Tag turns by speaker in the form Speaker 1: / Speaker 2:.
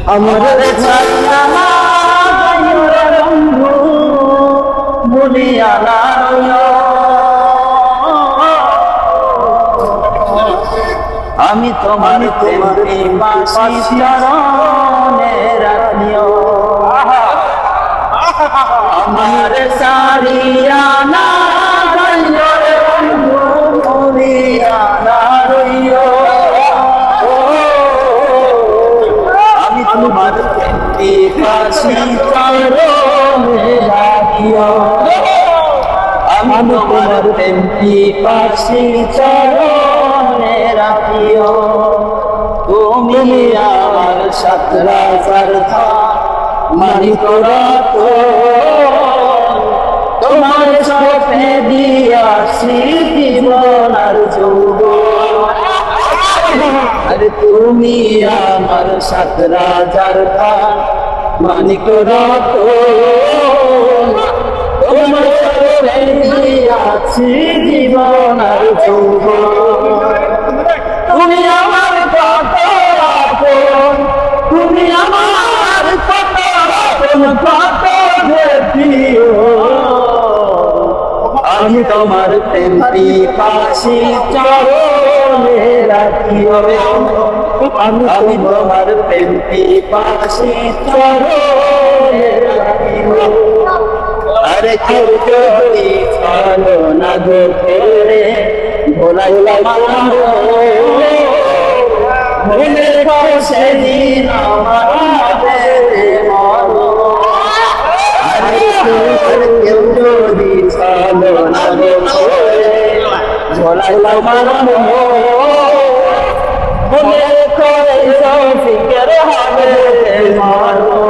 Speaker 1: আমার ছাড়া বন্ধু বলিয়া না আমি তোমার চরণে রাখিও আমার সারিয়া না বন্ধু বলিয়া না রইও আমি তোমার কাছে চরণে রাখিও আমি তোমার প্রেমটি পাশে চরণে রাখিও তুমি আমার সাতরা সারথা মানিক রত তোমার সাথে দিয়াছি জীবন আর যৌবন আরে তুমি আমার সাতরা সারথা মানিক রত তোমার সাথে দিয়াছি জীবন আর যৌবন তুমি আমার কত আপন তুমি আমার কত আপন কত প্রিয় আমি তোমার প্রেমটি পাশে চরণে রাখিও আমি তোমার প্রেমটি পাশে চরণে রাখিও আরে কেউ যদি চলো না গো ফেরে ভোলাইলা মনে সেদিন আমাদের মনো কেউ যদি চলো না গো ভোলাইলা মানো মনে করে ফিকের হবে মানো